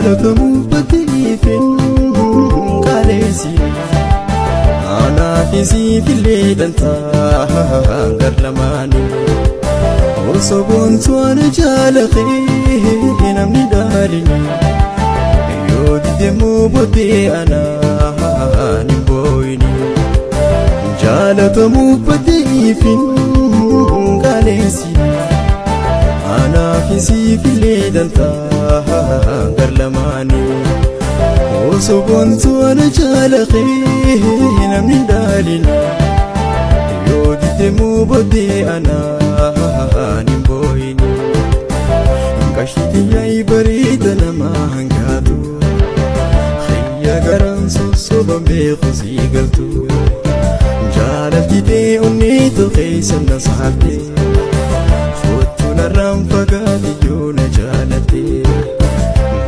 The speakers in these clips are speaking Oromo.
jaalatamuuf baddeefin qaalessi anaaf isiifillee dantaa gar lamaanii osoo boontuu ana jaalatee namni dhaalini yoo didemmoo booddee anaan hin booyini jaalatamuuf baddeefin qaalessi anaaf isiifillee dantaa gar lamaanii osoo boontuu ana jaalatee namni dhaalini yoo didemmoo booddee anaan hin booyini qashtiyyaayi bareeda namaa hangaatu xiyya garaan sossoban beeku sii galtu jaalatitee onneetu keessan na saarte foottu narraan fagaate yoo na jaalate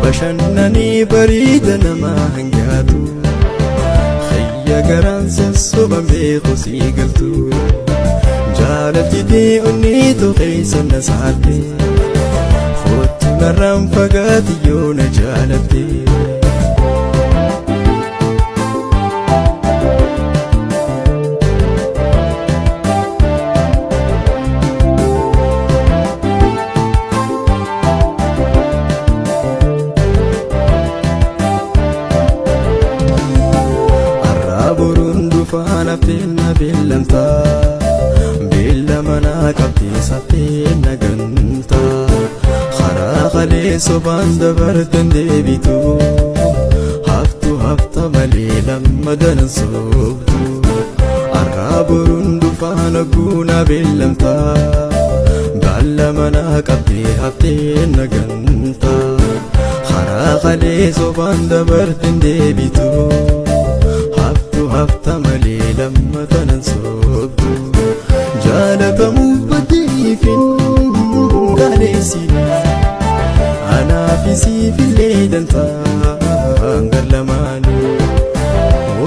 bashannanee bareeda namaa hangaatu xiyya garaan sossoban beeku sii galtu jaalatitee onneetu keessan na saarte foottu narraan fagaate yoo na jaalate arraaboruun dhufaan hafeenna beellamtaa beellamanaa qabdee saftee nagantaa karaa qalee sobaan dabartan deebitu haftu hafta malee lammadan soobtu arraaboruun dhufaan guuna beellamtaa beellamanaa qabdee haftee nagantaa karaa qalee sobaan dabartan deebitu hafta malee lammadan soobtu jaalatamuuf baddeefin qaalessi anaaf isiifillee dantaa gar lamaanii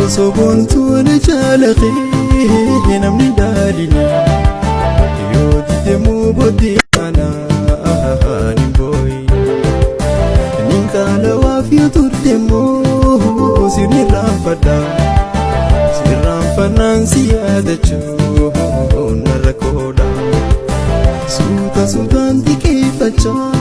osoo boontuu ana jaalatee namni dhaalini yoo didemmoo booddee anaan hin booyini nin qaalawaaf yoo turtemmoo sirriirraanfadha sirraanfannaan si yaadachuu narra koodha suuta suutaan xiqqeeffachaa